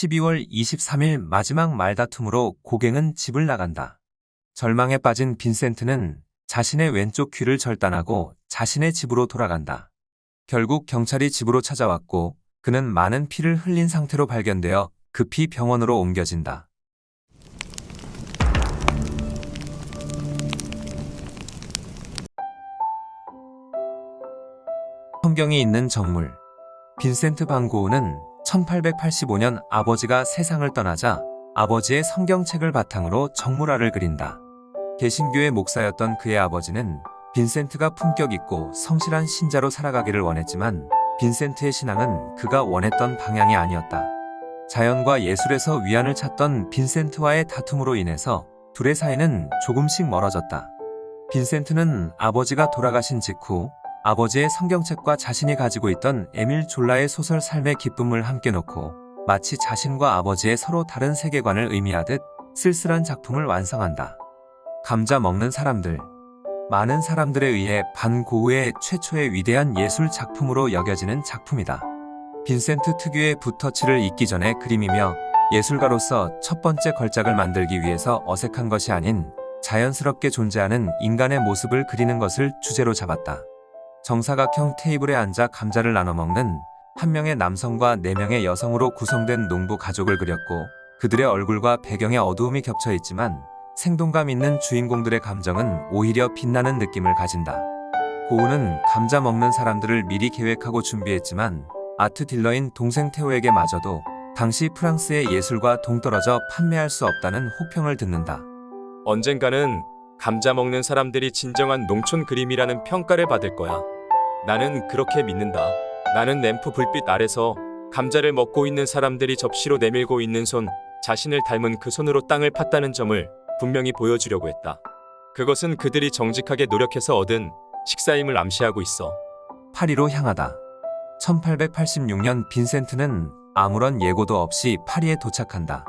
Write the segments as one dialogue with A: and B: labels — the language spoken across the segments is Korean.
A: 12월 23일 마지막 말다툼으로 고갱은 집을 나간다. 절망에 빠진 빈센트는 자신의 왼쪽 귀를 절단하고 자신의 집으로 돌아간다. 결국 경찰이 집으로 찾아왔고 그는 많은 피를 흘린 상태로 발견되어 급히 병원으로 옮겨진다. 성경이 있는 정물. 빈센트 반 고흐는 1885년 아버지가 세상을 떠나자 아버지의 성경책을 바탕으로 정물화를 그린다. 개신교의 목사였던 그의 아버지는 빈센트가 품격 있고 성실한 신자로 살아가기를 원했지만 빈센트의 신앙은 그가 원했던 방향이 아니었다. 자연과 예술에서 위안을 찾던 빈센트와의 다툼으로 인해서 둘의 사이는 조금씩 멀어졌다. 빈센트는 아버지가 돌아가신 직후 아버지의 성경책과 자신이 가지고 있던 에밀 졸라의 소설 삶의 기쁨을 함께 놓고 마치 자신과 아버지의 서로 다른 세계관을 의미하듯 쓸쓸한 작품을 완성한다. 감자 먹는 사람들. 많은 사람들에 의해 반 고흐의 최초의 위대한 예술 작품으로 여겨지는 작품이다. 빈센트 특유의 붓터치를 잊기 전에 그림이며 예술가로서 첫 번째 걸작을 만들기 위해서 어색한 것이 아닌 자연스럽게 존재하는 인간의 모습을 그리는 것을 주제로 잡았다. 정사각형 테이블에 앉아 감자를 나눠 먹는 한 명의 남성과 4명의 여성으로 구성된 농부 가족을 그렸고 그들의 얼굴과 배경에 어두움이 겹쳐 있지만 생동감 있는 주인공들의 감정은 오히려 빛나는 느낌을 가진다. 고흐는 감자 먹는 사람들을 미리 계획하고 준비했지만 아트 딜러인 동생 테오에게 마저도 당시 프랑스의 예술과 동떨어져 판매할 수 없다는 혹평을 듣는다.
B: 언젠가는 감자 먹는 사람들이 진정한 농촌 그림이라는 평가를 받을 거야. 나는 그렇게 믿는다. 나는 램프 불빛 아래서 감자를 먹고 있는 사람들이 접시로 내밀고 있는 손, 자신을 닮은 그 손으로 땅을 팠다는 점을 분명히 보여주려고 했다. 그것은 그들이 정직하게 노력해서 얻은 식사임을 암시하고 있어.
A: 파리로 향하다. 1886년 빈센트는 아무런 예고도 없이 파리에 도착한다.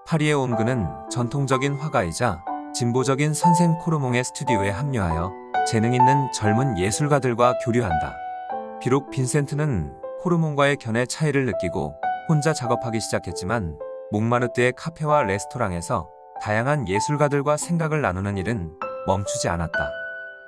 A: 파리에 온 그는 전통적인 화가이자 진보적인 선생 코르몽의 스튜디오에 합류하여 재능 있는 젊은 예술가들과 교류한다. 비록 빈센트는 코르몽과의 견해 차이를 느끼고 혼자 작업하기 시작했지만 몽마르트의 카페와 레스토랑에서 다양한 예술가들과 생각을 나누는 일은 멈추지 않았다.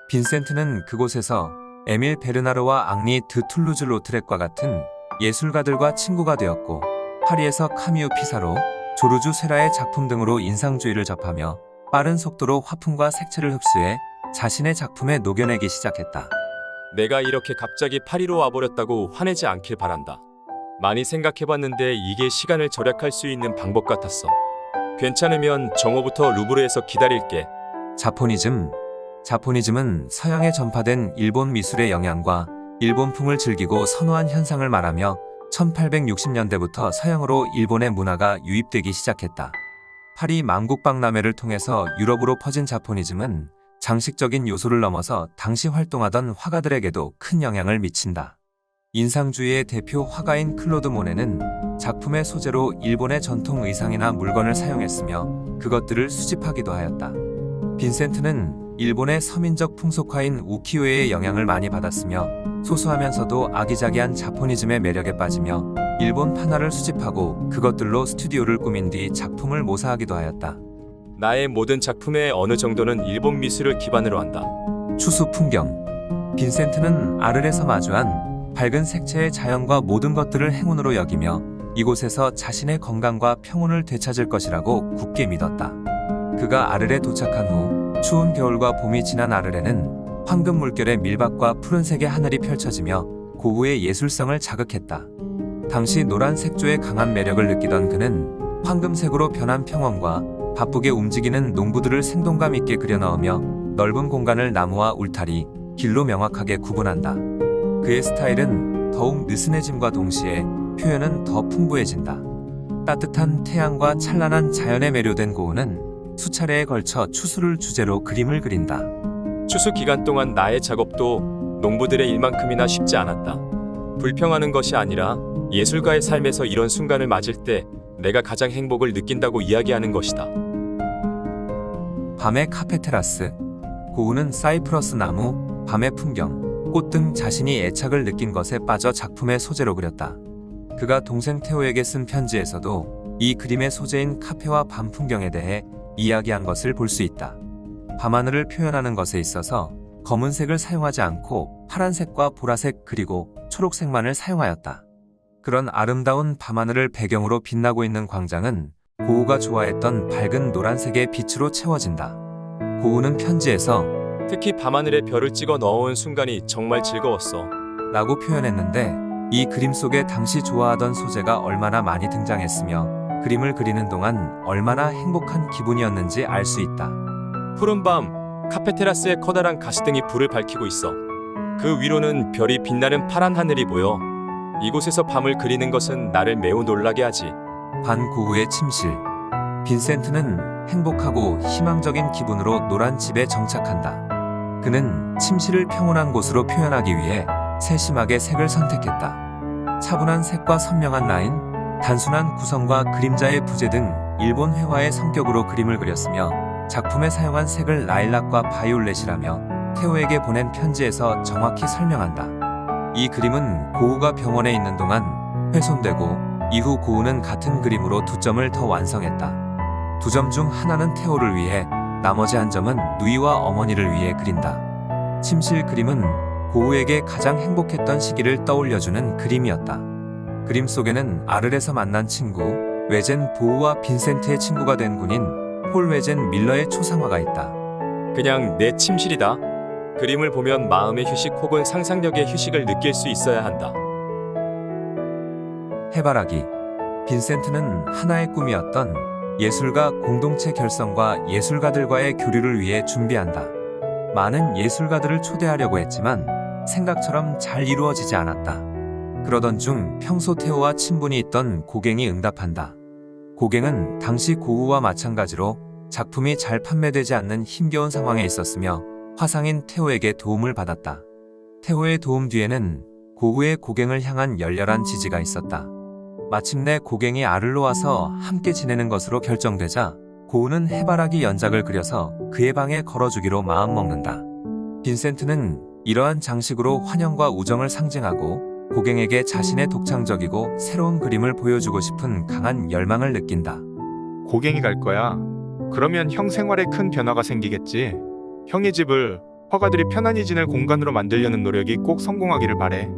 A: 빈센트는 그곳에서 에밀 베르나르와 앙리 드 툴루즈 로트렉과 같은 예술가들과 친구가 되었고 파리에서 카미유 피사로, 조르주 세라의 작품 등으로 인상주의를 접하며 빠른 속도로 화풍과 색채를 흡수해 자신의 작품에 녹여내기 시작했다.
B: 내가 이렇게 갑자기 파리로 와버렸다고 화내지 않길 바란다. 많이 생각해봤는데 이게 시간을 절약할 수 있는 방법 같았어. 괜찮으면 정오부터 루브르에서 기다릴게.
A: 자포니즘은 서양에 전파된 일본 미술의 영향과 일본풍을 즐기고 선호한 현상을 말하며 1860년대부터 서양으로 일본의 문화가 유입되기 시작했다. 파리 만국박람회를 통해서 유럽으로 퍼진 자포니즘은 장식적인 요소를 넘어서 당시 활동하던 화가들에게도 큰 영향을 미친다. 인상주의의 대표 화가인 클로드 모네는 작품의 소재로 일본의 전통 의상이나 물건을 사용했으며 그것들을 수집하기도 하였다. 빈센트는 일본의 서민적 풍속화인 우키요에의 영향을 많이 받았으며 소소하면서도 아기자기한 자포니즘의 매력에 빠지며 일본 판화를 수집하고 그것들로 스튜디오를 꾸민 뒤 작품을 모사하기도 하였다.
B: 나의 모든 작품의 어느 정도는 일본 미술을 기반으로 한다.
A: 추수 풍경. 빈센트는 아르레서 마주한 밝은 색채의 자연과 모든 것들을 행운으로 여기며 이곳에서 자신의 건강과 평온을 되찾을 것이라고 굳게 믿었다. 그가 아르레 도착한 후 추운 겨울과 봄이 지난 아르레는 황금 물결의 밀밭과 푸른색의 하늘이 펼쳐지며 고흐의 예술성을 자극했다. 당시 노란 색조의 강한 매력을 느끼던 그는 황금색으로 변한 평원과 바쁘게 움직이는 농부들을 생동감 있게 그려넣으며 넓은 공간을 나무와 울타리, 길로 명확하게 구분한다. 그의 스타일은 더욱 느슨해짐과 동시에 표현은 더 풍부해진다. 따뜻한 태양과 찬란한 자연에 매료된 고흐는 수차례에 걸쳐 추수를 주제로 그림을 그린다.
B: 추수 기간 동안 나의 작업도 농부들의 일만큼이나 쉽지 않았다. 불평하는 것이 아니라 예술가의 삶에서 이런 순간을 맞을 때 내가 가장 행복을 느낀다고 이야기하는 것이다.
A: 밤의 카페 테라스. 고흐는 사이프러스 나무, 밤의 풍경, 꽃 등 자신이 애착을 느낀 것에 빠져 작품의 소재로 그렸다. 그가 동생 테오에게 쓴 편지에서도 이 그림의 소재인 카페와 밤 풍경에 대해 이야기한 것을 볼 수 있다. 밤하늘을 표현하는 것에 있어서 검은색을 사용하지 않고 파란색과 보라색 그리고 초록색만을 사용하였다. 그런 아름다운 밤하늘을 배경으로 빛나고 있는 광장은 고우가 좋아했던 밝은 노란색의 빛으로 채워진다. 고우는 편지에서
B: 특히 밤하늘에 별을 찍어 넣어온 순간이 정말 즐거웠어.
A: 라고 표현했는데 이 그림 속에 당시 좋아하던 소재가 얼마나 많이 등장했으며 그림을 그리는 동안 얼마나 행복한 기분이었는지 알 수 있다.
B: 푸른 밤, 카페 테라스에 커다란 가시등이 불을 밝히고 있어. 그 위로는 별이 빛나는 파란 하늘이 보여. 이곳에서 밤을 그리는 것은 나를 매우 놀라게 하지.
A: 반고우의 침실. 빈센트는 행복하고 희망적인 기분으로 노란 집에 정착한다. 그는 침실을 평온한 곳으로 표현하기 위해 세심하게 색을 선택했다. 차분한 색과 선명한 라인, 단순한 구성과 그림자의 부재 등 일본 회화의 성격으로 그림을 그렸으며 작품에 사용한 색을 라일락과 바이올렛이라며 테오에게 보낸 편지에서 정확히 설명한다. 이 그림은 고우가 병원에 있는 동안 훼손되고 이후 고우는 같은 그림으로 2점을 더 완성했다. 2점 중 하나는 테오를 위해, 나머지 1점은 누이와 어머니를 위해 그린다. 침실 그림은 고우에게 가장 행복했던 시기를 떠올려주는 그림이었다. 그림 속에는 아르에서 만난 친구, 외젠 보우와 빈센트의 친구가 된 군인 폴 외젠 밀러의 초상화가 있다.
B: 그냥 내 침실이다. 그림을 보면 마음의 휴식 혹은 상상력의 휴식을 느낄 수 있어야 한다.
A: 해바라기. 빈센트는 하나의 꿈이었던 예술가 공동체 결성과 예술가들과의 교류를 위해 준비한다. 많은 예술가들을 초대하려고 했지만 생각처럼 잘 이루어지지 않았다. 그러던 중 평소 테오와 친분이 있던 고갱이 응답한다. 고갱은 당시 고우와 마찬가지로 작품이 잘 판매되지 않는 힘겨운 상황에 있었으며 화상인 테오에게 도움을 받았다. 테오의 도움 뒤에는 고우의 고갱을 향한 열렬한 지지가 있었다. 마침내 고갱이 아를로 와서 함께 지내는 것으로 결정되자 고우는 해바라기 연작을 그려서 그의 방에 걸어주기로 마음먹는다. 빈센트는 이러한 장식으로 환영과 우정을 상징하고 고갱에게 자신의 독창적이고 새로운 그림을 보여주고 싶은 강한 열망을 느낀다.
C: 고갱이 갈 거야. 그러면 형 생활에 큰 변화가 생기겠지. 형의 집을 화가들이 편안히 지낼 공간으로 만들려는 노력이 꼭 성공하기를 바래.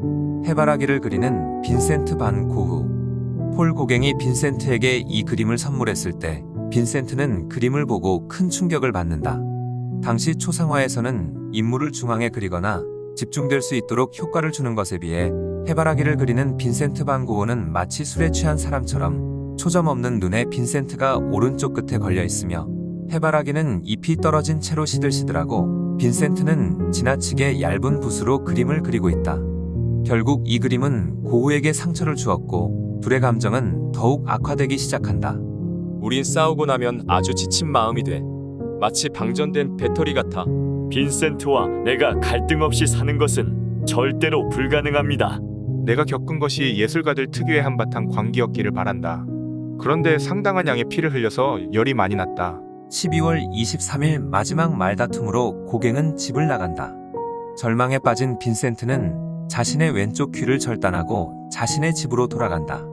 A: 해바라기를 그리는 빈센트 반 고흐. 폴 고갱이 빈센트에게 이 그림을 선물했을 때 빈센트는 그림을 보고 큰 충격을 받는다. 당시 초상화에서는 인물을 중앙에 그리거나 집중될 수 있도록 효과를 주는 것에 비해 해바라기를 그리는 빈센트 반 고흐는 마치 술에 취한 사람처럼 초점 없는 눈에 빈센트가 오른쪽 끝에 걸려 있으며 해바라기는 잎이 떨어진 채로 시들시들하고 빈센트는 지나치게 얇은 붓으로 그림을 그리고 있다. 결국 이 그림은 고흐에게 상처를 주었고 둘의 감정은 더욱 악화되기 시작한다.
B: 우린 싸우고 나면 아주 지친 마음이 돼. 마치 방전된 배터리 같아.
D: 빈센트와 내가 갈등 없이 사는 것은 절대로 불가능합니다.
C: 내가 겪은 것이 예술가들 특유의 한바탕 광기였기를 바란다. 그런데 상당한 양의 피를 흘려서 열이 많이 났다.
A: 12월 23일 마지막 말다툼으로 고갱은 집을 나간다. 절망에 빠진 빈센트는 자신의 왼쪽 귀를 절단하고 자신의 집으로 돌아간다.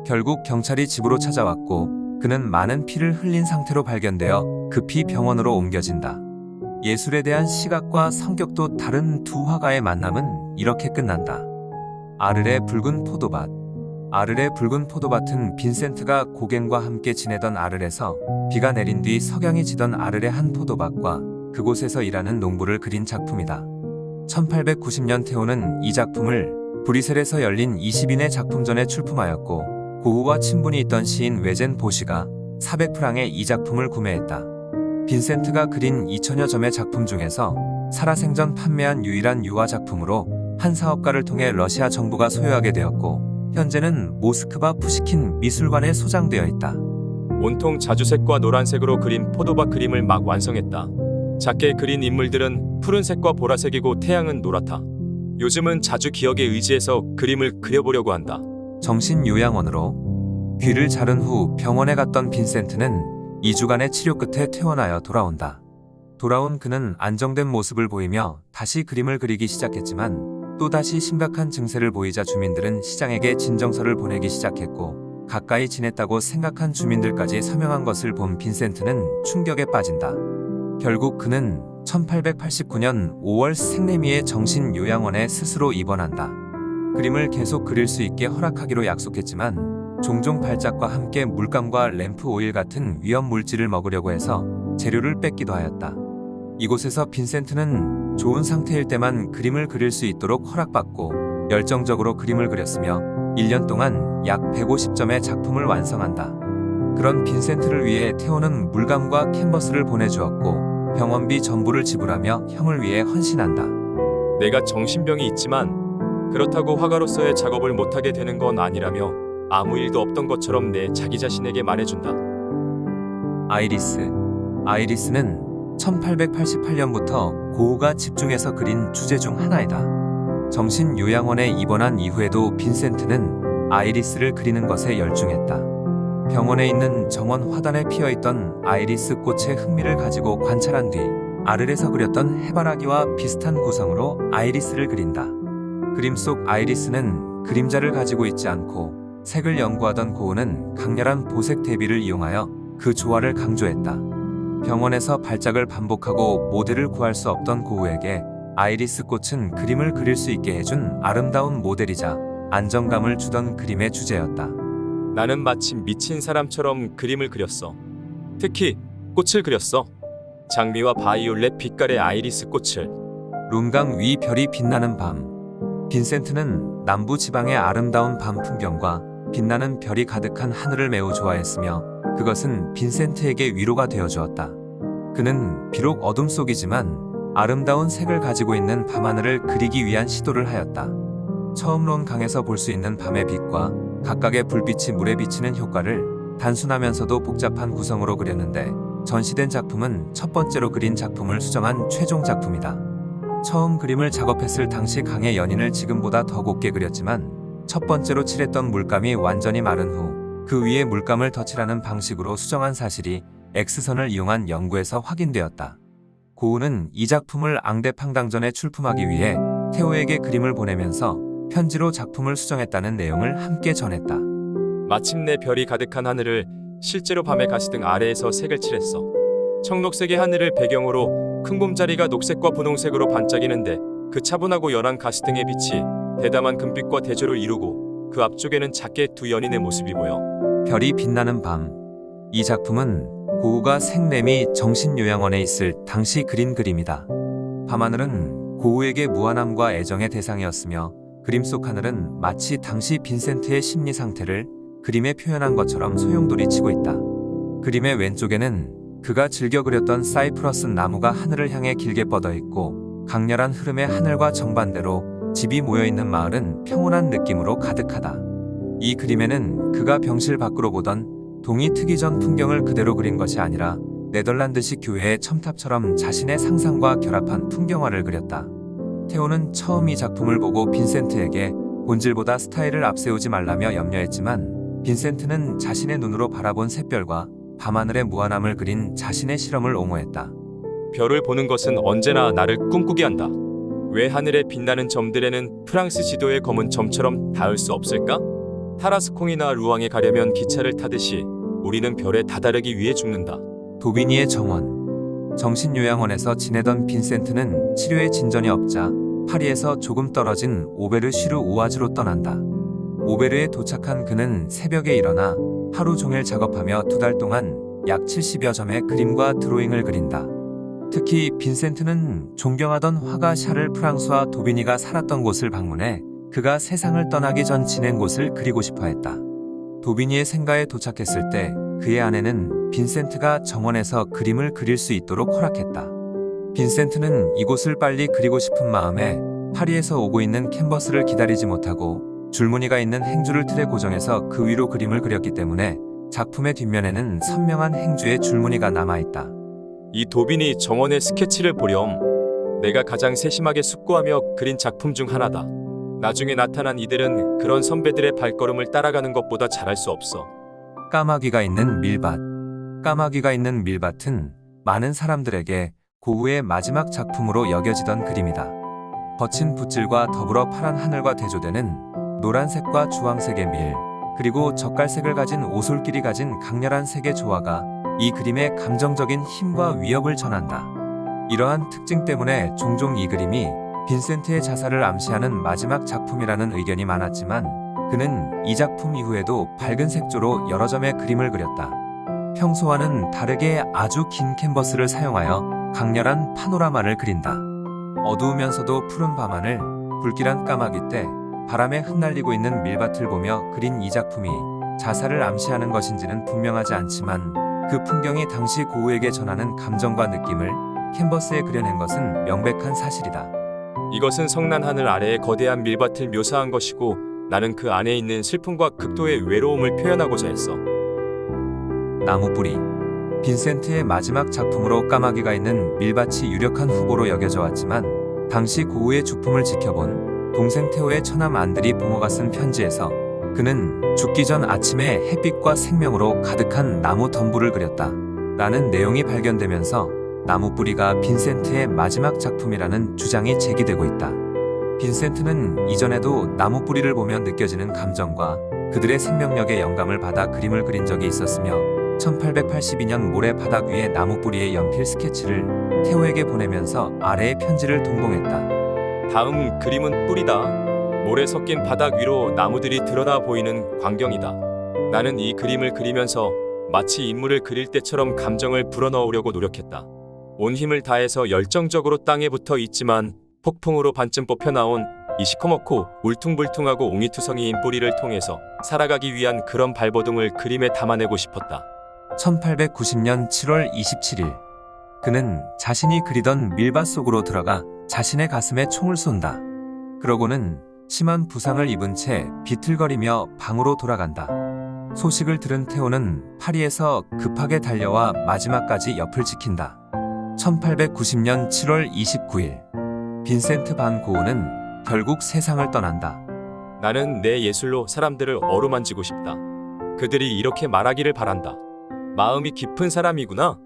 A: 결국 경찰이 집으로 찾아왔고 그는 많은 피를 흘린 상태로 발견되어 급히 병원으로 옮겨진다. 예술에 대한 시각과 성격도 다른 두 화가의 만남은 이렇게 끝난다. 아르레 붉은 포도밭. 아르레 붉은 포도밭은 빈센트가 고갱과 함께 지내던 아르레서 비가 내린 뒤 석양이 지던 아르레 한 포도밭과 그곳에서 일하는 농부를 그린 작품이다. 1890년 테오는 이 작품을 브리셀에서 열린 20인의 작품전에 출품하였고 고흐와 친분이 있던 시인 외젠 보시가 400프랑에 이 작품을 구매했다. 빈센트가 그린 2000여 점의 작품 중에서 살아생전 판매한 유일한 유화 작품으로 한 사업가를 통해 러시아 정부가 소유하게 되었고 현재는 모스크바 푸시킨 미술관에 소장되어 있다.
B: 온통 자주색과 노란색으로 그린 포도밭 그림을 막 완성했다. 작게 그린 인물들은 푸른색과 보라색이고 태양은 노랗다. 요즘은 자주 기억에 의지해서 그림을 그려보려고 한다.
A: 정신요양원으로 귀를 자른 후 병원에 갔던 빈센트는 2주간의 치료 끝에 퇴원하여 돌아온다. 돌아온 그는 안정된 모습을 보이며 다시 그림을 그리기 시작했지만 또다시 심각한 증세를 보이자 주민들은 시장에게 진정서를 보내기 시작했고 가까이 지냈다고 생각한 주민들까지 서명한 것을 본 빈센트는 충격에 빠진다. 결국 그는 1889년 5월 생레미의 정신요양원에 스스로 입원한다. 그림을 계속 그릴 수 있게 허락하기로 약속했지만 종종 발작과 함께 물감과 램프 오일 같은 위험 물질을 먹으려고 해서 재료를 뺏기도 하였다. 이곳에서 빈센트는 좋은 상태일 때만 그림을 그릴 수 있도록 허락받고 열정적으로 그림을 그렸으며 1년 동안 약 150점의 작품을 완성한다. 그런 빈센트를 위해 테오는 물감과 캔버스를 보내주었고 병원비 전부를 지불하며 형을 위해 헌신한다.
B: 내가 정신병이 있지만 그렇다고 화가로서의 작업을 못하게 되는 건 아니라며 아무 일도 없던 것처럼 내 자기 자신에게 말해준다.
A: 아이리스는 1888년부터 고우가 집중해서 그린 주제 중 하나이다. 정신요양원에 입원한 이후에도 빈센트는 아이리스를 그리는 것에 열중했다. 병원에 있는 정원 화단에 피어있던 아이리스 꽃의 흥미를 가지고 관찰한 뒤 아르에서 그렸던 해바라기와 비슷한 구성으로 아이리스를 그린다. 그림 속 아이리스는 그림자를 가지고 있지 않고 색을 연구하던 고우는 강렬한 보색 대비를 이용하여 그 조화를 강조했다. 병원에서 발작을 반복하고 모델을 구할 수 없던 고우에게 아이리스 꽃은 그림을 그릴 수 있게 해준 아름다운 모델이자 안정감을 주던 그림의 주제였다.
B: 나는 마치 미친 사람처럼 그림을 그렸어. 특히 꽃을 그렸어. 장미와 바이올렛 빛깔의 아이리스 꽃을.
A: 룸강 위 별이 빛나는 밤. 빈센트는 남부 지방의 아름다운 밤 풍경과 빛나는 별이 가득한 하늘을 매우 좋아했으며 그것은 빈센트에게 위로가 되어 주었다. 그는 비록 어둠 속이지만 아름다운 색을 가지고 있는 밤하늘을 그리기 위한 시도를 하였다. 처음 론강에서 볼 수 있는 밤의 빛과 각각의 불빛이 물에 비치는 효과를 단순하면서도 복잡한 구성으로 그렸는데 전시된 작품은 첫 번째로 그린 작품을 수정한 최종 작품이다. 처음 그림을 작업했을 당시 강의 연인을 지금보다 더 곱게 그렸지만 첫 번째로 칠했던 물감이 완전히 마른 후 그 위에 물감을 덧칠하는 방식으로 수정한 사실이 X선을 이용한 연구에서 확인되었다. 고우는 이 작품을 앙대팡당전에 출품하기 위해 테오에게 그림을 보내면서 편지로 작품을 수정했다는 내용을 함께 전했다.
B: 마침내 별이 가득한 하늘을 실제로 밤의 가시등 아래에서 색을 칠했어. 청록색의 하늘을 배경으로 큰 곰자리가 녹색과 분홍색으로 반짝이는데 그 차분하고 연한 가시등의 빛이 대담한 금빛과 대조를 이루고 그 앞쪽에는 작게 두 연인의 모습이 보여.
A: 별이 빛나는 밤. 이 작품은 고우가 생레미 정신요양원에 있을 당시 그린 그림이다. 밤하늘은 고우에게 무한함과 애정의 대상이었으며 그림 속 하늘은 마치 당시 빈센트의 심리 상태를 그림에 표현한 것처럼 소용돌이치고 있다. 그림의 왼쪽에는 그가 즐겨 그렸던 사이프러스 나무가 하늘을 향해 길게 뻗어 있고 강렬한 흐름의 하늘과 정반대로 집이 모여있는 마을은 평온한 느낌으로 가득하다. 이 그림에는 그가 병실 밖으로 보던 동이 트기 전 풍경을 그대로 그린 것이 아니라 네덜란드식 교회의 첨탑처럼 자신의 상상과 결합한 풍경화를 그렸다. 테오는 처음 이 작품을 보고 빈센트에게 본질보다 스타일을 앞세우지 말라며 염려했지만 빈센트는 자신의 눈으로 바라본 샛별과 밤하늘의 무한함을 그린 자신의 실험을 옹호했다.
B: 별을 보는 것은 언제나 나를 꿈꾸게 한다. 왜 하늘에 빛나는 점들에는 프랑스 지도의 검은 점처럼 닿을 수 없을까? 타라스콩이나 루앙에 가려면 기차를 타듯이 우리는 별에 다다르기 위해 죽는다.
A: 도비니의 정원. 정신요양원에서 지내던 빈센트는 치료에 진전이 없자 파리에서 조금 떨어진 오베르쉬르 오아즈로 떠난다. 오베르에 도착한 그는 새벽에 일어나 하루 종일 작업하며 2달 동안 약 70여 점의 그림과 드로잉을 그린다. 특히 빈센트는 존경하던 화가 샤를 프랑스와 도비니가 살았던 곳을 방문해 그가 세상을 떠나기 전 지낸 곳을 그리고 싶어 했다. 도비니의 생가에 도착했을 때 그의 아내는 빈센트가 정원에서 그림을 그릴 수 있도록 허락했다. 빈센트는 이곳을 빨리 그리고 싶은 마음에 파리에서 오고 있는 캔버스를 기다리지 못하고 줄무늬가 있는 행주를 틀에 고정해서 그 위로 그림을 그렸기 때문에 작품의 뒷면에는 선명한 행주의 줄무늬가 남아있다.
B: 이 도빈이 정원의 스케치를 보렴. 내가 가장 세심하게 숙고하며 그린 작품 중 하나다. 나중에 나타난 이들은 그런 선배들의 발걸음을 따라가는 것보다 잘할 수 없어.
A: 까마귀가 있는 밀밭. 까마귀가 있는 밀밭은 많은 사람들에게 고우의 마지막 작품으로 여겨지던 그림이다. 거친 붓질과 더불어 파란 하늘과 대조되는 노란색과 주황색의 밀, 그리고 젓갈색을 가진 오솔길이 가진 강렬한 색의 조화가 이 그림의 감정적인 힘과 위협을 전한다. 이러한 특징 때문에 종종 이 그림이 빈센트의 자살을 암시하는 마지막 작품이라는 의견이 많았지만 그는 이 작품 이후에도 밝은 색조로 여러 점의 그림을 그렸다. 평소와는 다르게 아주 긴 캔버스를 사용하여 강렬한 파노라마를 그린다. 어두우면서도 푸른 밤하늘, 불길한 까마귀 때 바람에 흩날리고 있는 밀밭을 보며 그린 이 작품이 자살을 암시하는 것인지는 분명하지 않지만 그 풍경이 당시 고우에게 전하는 감정과 느낌을 캔버스에 그려낸 것은 명백한 사실이다.
B: 이것은 성난 하늘 아래의 거대한 밀밭을 묘사한 것이고 나는 그 안에 있는 슬픔과 극도의 외로움을 표현하고자 했어.
A: 나무뿌리. 빈센트의 마지막 작품으로 까마귀가 있는 밀밭이 유력한 후보로 여겨져 왔지만 당시 고우의 죽품을 지켜본 동생 테오의 처남 안드리 봉어가 쓴 편지에서 그는 죽기 전 아침에 햇빛과 생명으로 가득한 나무 덤불을 그렸다. 라는 내용이 발견되면서 나무뿌리가 빈센트의 마지막 작품이라는 주장이 제기되고 있다. 빈센트는 이전에도 나무뿌리를 보며 느껴지는 감정과 그들의 생명력에 영감을 받아 그림을 그린 적이 있었으며 1882년 모래 바닥 위에 나무뿌리의 연필 스케치를 테오에게 보내면서 아래의 편지를 동봉했다.
B: 다음 그림은 뿌리다. 모래 섞인 바닥 위로 나무들이 드러나 보이는 광경이다. 나는 이 그림을 그리면서 마치 인물을 그릴 때처럼 감정을 불어넣으려고 노력했다. 온 힘을 다해서 열정적으로 땅에 붙어 있지만 폭풍으로 반쯤 뽑혀나온 이 시커멓고 울퉁불퉁하고 옹이투성이인 뿌리를 통해서 살아가기 위한 그런 발버둥을 그림에 담아내고 싶었다.
A: 1890년 7월 27일 그는 자신이 그리던 밀밭 속으로 들어가 자신의 가슴에 총을 쏜다. 그러고는 심한 부상을 입은 채 비틀거리며 방으로 돌아간다. 소식을 들은 테오는 파리에서 급하게 달려와 마지막까지 옆을 지킨다. 1890년 7월 29일 빈센트 반 고흐는 결국 세상을 떠난다.
B: 나는 내 예술로 사람들을 어루만지고 싶다. 그들이 이렇게 말하기를 바란다. 마음이 깊은 사람이구나.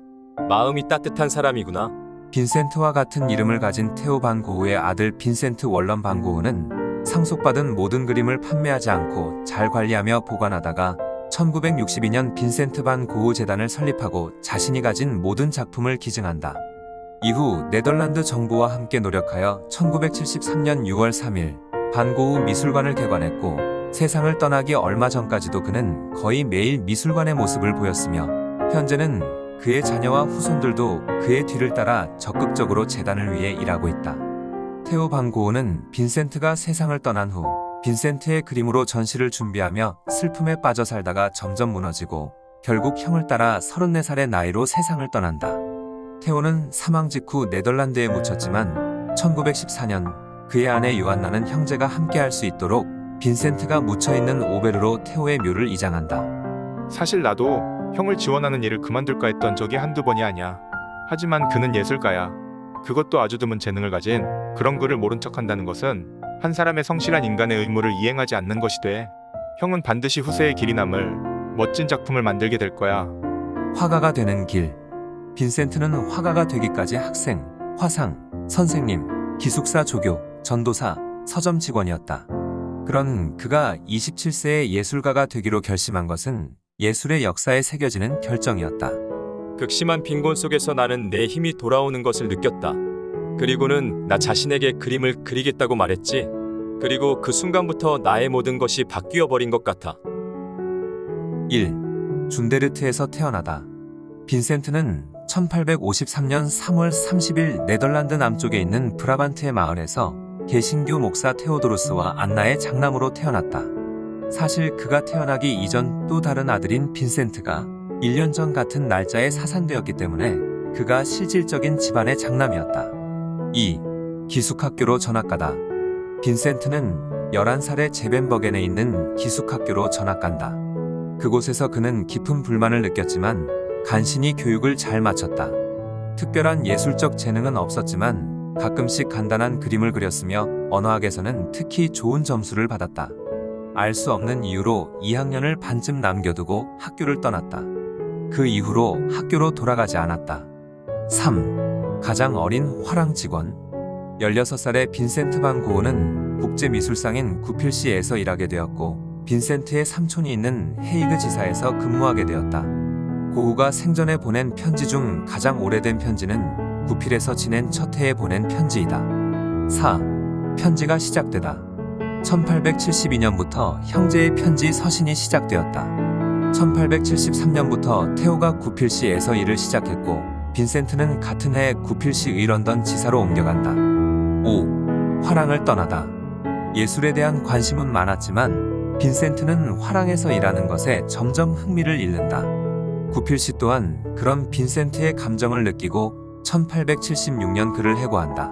B: 마음이 따뜻한 사람이구나.
A: 빈센트와 같은 이름을 가진 테오 반 고흐의 아들 빈센트 월런 반 고흐는 상속받은 모든 그림을 판매하지 않고 잘 관리하며 보관하다가 1962년 빈센트 반 고흐 재단을 설립하고 자신이 가진 모든 작품을 기증한다. 이후 네덜란드 정부와 함께 노력하여 1973년 6월 3일 반 고흐 미술관을 개관했고 세상을 떠나기 얼마 전까지도 그는 거의 매일 미술관의 모습을 보였으며 현재는 그의 자녀와 후손들도 그의 뒤를 따라 적극적으로 재단을 위해 일하고 있다. 테오 반 고흐는 빈센트가 세상을 떠난 후 빈센트의 그림으로 전시를 준비하며 슬픔에 빠져 살다가 점점 무너지고 결국 형을 따라 34살의 나이로 세상을 떠난다. 테오는 사망 직후 네덜란드에 묻혔지만 1914년 그의 아내 요한나는 형제가 함께할 수 있도록 빈센트가 묻혀있는 오베르로 테오의 묘를 이장한다.
C: 사실 나도 형을 지원하는 일을 그만둘까 했던 적이 한두 번이 아니야. 하지만 그는 예술가야. 그것도 아주 드문 재능을 가진 그런 그를 모른 척한다는 것은 한 사람의 성실한 인간의 의무를 이행하지 않는 것이 돼. 형은 반드시 후세의 길이 남을 멋진 작품을 만들게 될 거야.
A: 화가가 되는 길. 빈센트는 화가가 되기까지 학생, 화상, 선생님, 기숙사 조교, 전도사, 서점 직원이었다. 그런 그가 27세의 예술가가 되기로 결심한 것은 예술의 역사에 새겨지는 결정이었다.
B: 극심한 빈곤 속에서 나는 내 힘이 돌아오는 것을 느꼈다. 그리고는 나 자신에게 그림을 그리겠다고 말했지. 그리고 그 순간부터 나의 모든 것이 바뀌어 버린 것 같아.
A: 1. 준데르트에서 태어나다. 빈센트는 1853년 3월 30일 네덜란드 남쪽에 있는 브라반트의 마을에서 개신교 목사 테오도루스와 안나의 장남으로 태어났다. 사실 그가 태어나기 이전 또 다른 아들인 빈센트가 1년 전 같은 날짜에 사산되었기 때문에 그가 실질적인 집안의 장남이었다. 2. 기숙학교로 전학가다. 빈센트는 11살에 제벤버겐에 있는 기숙학교로 전학간다. 그곳에서 그는 깊은 불만을 느꼈지만 간신히 교육을 잘 마쳤다. 특별한 예술적 재능은 없었지만 가끔씩 간단한 그림을 그렸으며 언어학에서는 특히 좋은 점수를 받았다. 알 수 없는 이유로 2학년을 반쯤 남겨두고 학교를 떠났다. 그 이후로 학교로 돌아가지 않았다. 3. 가장 어린 화랑 직원. 16살의 빈센트 반 고흐는 국제미술상인 구필시에서 일하게 되었고 빈센트의 삼촌이 있는 헤이그 지사에서 근무하게 되었다. 고우가 생전에 보낸 편지 중 가장 오래된 편지는 구필에서 지낸 첫 해에 보낸 편지이다. 4. 편지가 시작되다. 1872년부터 형제의 편지 서신이 시작되었다. 1873년부터 테오가 구필시에서 일을 시작했고 빈센트는 같은 해 구필시 의런던 지사로 옮겨간다. 5. 화랑을 떠나다. 예술에 대한 관심은 많았지만 빈센트는 화랑에서 일하는 것에 점점 흥미를 잃는다. 구필시 또한 그런 빈센트의 감정을 느끼고 1876년 그를 해고한다.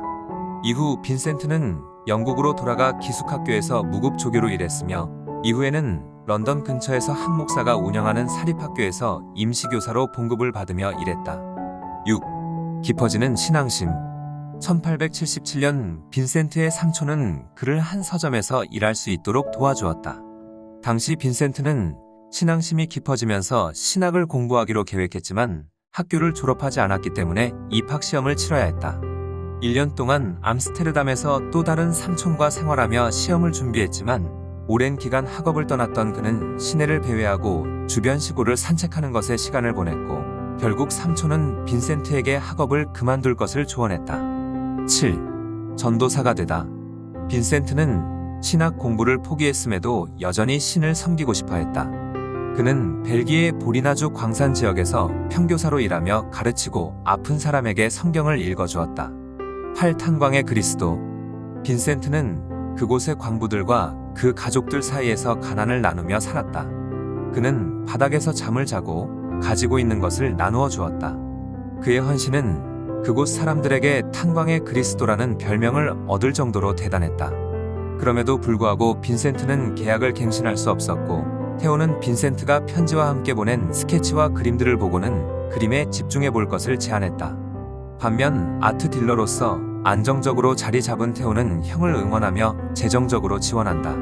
A: 이후 빈센트는 영국으로 돌아가 기숙학교에서 무급조교로 일했으며 이후에는 런던 근처에서 한 목사가 운영하는 사립학교에서 임시교사로 봉급을 받으며 일했다. 6. 깊어지는 신앙심. 1877년 빈센트의 삼촌은 그를 한 서점에서 일할 수 있도록 도와주었다. 당시 빈센트는 신앙심이 깊어지면서 신학을 공부하기로 계획했지만 학교를 졸업하지 않았기 때문에 입학시험을 치러야 했다. 1년 동안 암스테르담에서 또 다른 삼촌과 생활하며 시험을 준비했지만 오랜 기간 학업을 떠났던 그는 시내를 배회하고 주변 시골을 산책하는 것에 시간을 보냈고 결국 삼촌은 빈센트에게 학업을 그만둘 것을 조언했다. 7. 전도사가 되다. 빈센트는 신학 공부를 포기했음에도 여전히 신을 섬기고 싶어 했다. 그는 벨기에 보리나주 광산 지역에서 평교사로 일하며 가르치고 아픈 사람에게 성경을 읽어주었다. 8. 탄광의 그리스도. 빈센트는 그곳의 광부들과 그 가족들 사이에서 가난을 나누며 살았다. 그는 바닥에서 잠을 자고 가지고 있는 것을 나누어 주었다. 그의 헌신은 그곳 사람들에게 탄광의 그리스도라는 별명을 얻을 정도로 대단했다. 그럼에도 불구하고 빈센트는 계약을 갱신할 수 없었고 테오는 빈센트가 편지와 함께 보낸 스케치와 그림들을 보고는 그림에 집중해 볼 것을 제안했다. 반면 아트 딜러로서 안정적으로 자리 잡은 테오는 형을 응원하며 재정적으로 지원한다.